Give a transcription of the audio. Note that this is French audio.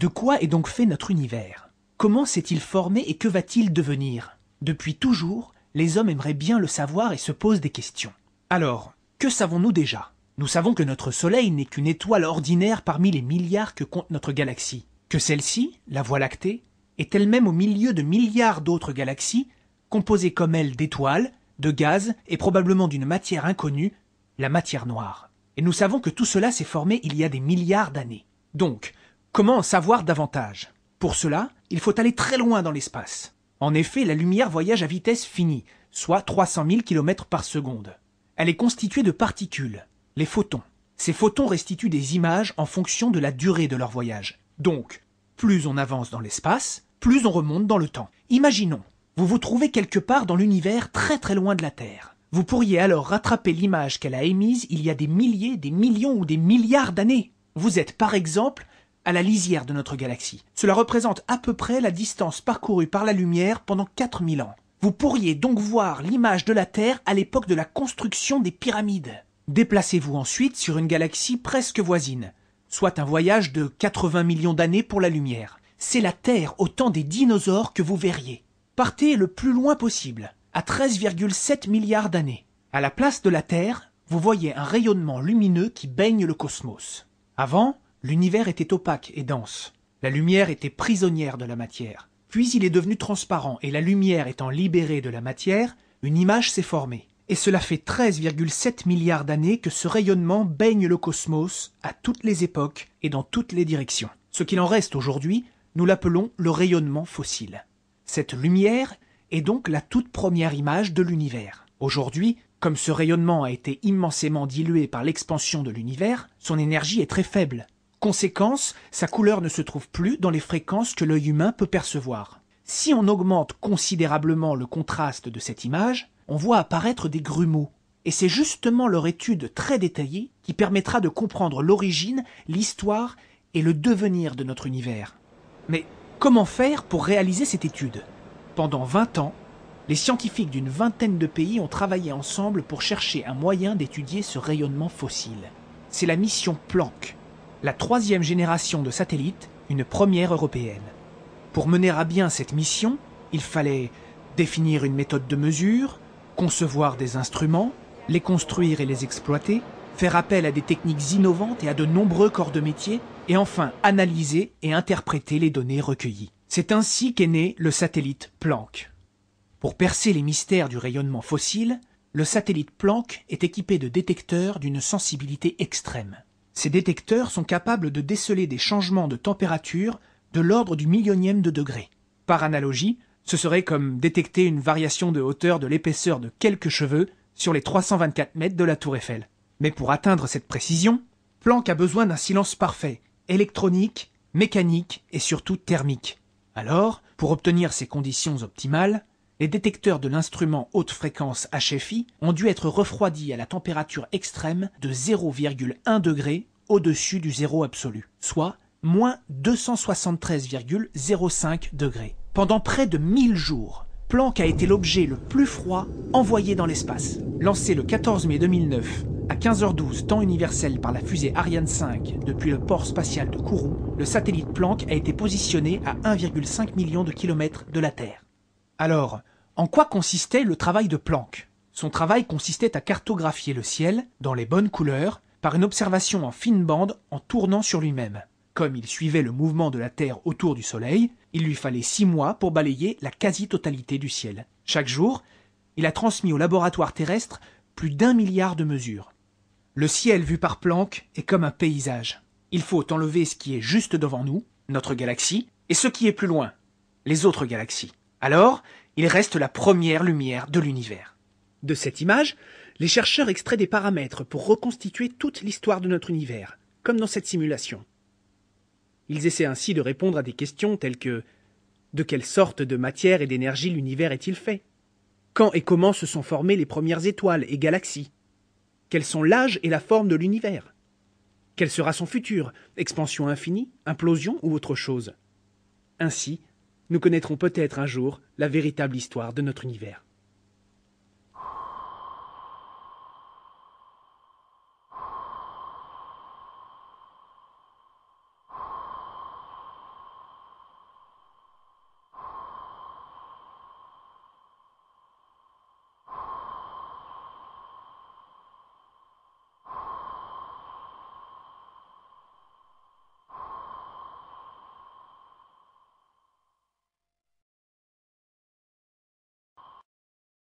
De quoi est donc fait notre univers? Comment s'est-il formé et que va-t-il devenir? Depuis toujours, les hommes aimeraient bien le savoir et se posent des questions. Alors, que savons-nous déjà? Nous savons que notre Soleil n'est qu'une étoile ordinaire parmi les milliards que compte notre galaxie. Que celle-ci, la Voie lactée, est elle-même au milieu de milliards d'autres galaxies, composées comme elle d'étoiles, de gaz et probablement d'une matière inconnue, la matière noire. Et nous savons que tout cela s'est formé il y a des milliards d'années. Donc, comment en savoir davantage? Pour cela, il faut aller très loin dans l'espace. En effet, la lumière voyage à vitesse finie, soit 300 000 km par seconde. Elle est constituée de particules, les photons. Ces photons restituent des images en fonction de la durée de leur voyage. Donc, plus on avance dans l'espace, plus on remonte dans le temps. Imaginons, vous vous trouvez quelque part dans l'univers très très loin de la Terre. Vous pourriez alors rattraper l'image qu'elle a émise il y a des milliers, des millions ou des milliards d'années. Vous êtes par exemple à la lisière de notre galaxie. Cela représente à peu près la distance parcourue par la lumière pendant 4000 ans. Vous pourriez donc voir l'image de la Terre à l'époque de la construction des pyramides. Déplacez-vous ensuite sur une galaxie presque voisine, soit un voyage de 80 millions d'années pour la lumière. C'est la Terre au temps des dinosaures que vous verriez. Partez le plus loin possible, à 13,7 milliards d'années. À la place de la Terre, vous voyez un rayonnement lumineux qui baigne le cosmos. Avant, l'univers était opaque et dense. La lumière était prisonnière de la matière. Puis il est devenu transparent et la lumière étant libérée de la matière, une image s'est formée. Et cela fait 13,7 milliards d'années que ce rayonnement baigne le cosmos à toutes les époques et dans toutes les directions. Ce qu'il en reste aujourd'hui, nous l'appelons le rayonnement fossile. Cette lumière est donc la toute première image de l'univers. Aujourd'hui, comme ce rayonnement a été immensément dilué par l'expansion de l'univers, son énergie est très faible. Conséquence, sa couleur ne se trouve plus dans les fréquences que l'œil humain peut percevoir. Si on augmente considérablement le contraste de cette image, on voit apparaître des grumeaux. Et c'est justement leur étude très détaillée qui permettra de comprendre l'origine, l'histoire et le devenir de notre univers. Mais comment faire pour réaliser cette étude? Pendant 20 ans, les scientifiques d'une vingtaine de pays ont travaillé ensemble pour chercher un moyen d'étudier ce rayonnement fossile. C'est la mission Planck, la 3e génération de satellites, une première européenne. Pour mener à bien cette mission, il fallait définir une méthode de mesure, concevoir des instruments, les construire et les exploiter, faire appel à des techniques innovantes et à de nombreux corps de métier, et enfin analyser et interpréter les données recueillies. C'est ainsi qu'est né le satellite Planck. Pour percer les mystères du rayonnement fossile, le satellite Planck est équipé de détecteurs d'une sensibilité extrême. Ces détecteurs sont capables de déceler des changements de température de l'ordre du millionième de degré. Par analogie, ce serait comme détecter une variation de hauteur de l'épaisseur de quelques cheveux sur les 324 mètres de la Tour Eiffel. Mais pour atteindre cette précision, Planck a besoin d'un silence parfait, électronique, mécanique et surtout thermique. Alors, pour obtenir ces conditions optimales, les détecteurs de l'instrument haute fréquence HFI ont dû être refroidis à la température extrême de 0,1 degré au-dessus du zéro absolu, soit moins 273,05 degrés. Pendant près de 1000 jours, Planck a été l'objet le plus froid envoyé dans l'espace. Lancé le 14 mai 2009 à 15h12 temps universel par la fusée Ariane 5 depuis le port spatial de Kourou, le satellite Planck a été positionné à 1,5 million de kilomètres de la Terre. Alors, en quoi consistait le travail de Planck? Son travail consistait à cartographier le ciel, dans les bonnes couleurs, par une observation en fine bande en tournant sur lui-même. Comme il suivait le mouvement de la Terre autour du Soleil, il lui fallait 6 mois pour balayer la quasi-totalité du ciel. Chaque jour, il a transmis au laboratoire terrestre plus d'1 milliard de mesures. Le ciel vu par Planck est comme un paysage. Il faut enlever ce qui est juste devant nous, notre galaxie, et ce qui est plus loin, les autres galaxies. Alors, il reste la première lumière de l'univers. De cette image, les chercheurs extraient des paramètres pour reconstituer toute l'histoire de notre univers, comme dans cette simulation. Ils essaient ainsi de répondre à des questions telles que « De quelle sorte de matière et d'énergie l'univers est-il fait ? Quand et comment se sont formées les premières étoiles et galaxies ? Quels sont l'âge et la forme de l'univers ? Quel sera son futur ? Expansion infinie, implosion ou autre chose ? Ainsi, nous connaîtrons peut-être un jour la véritable histoire de notre univers.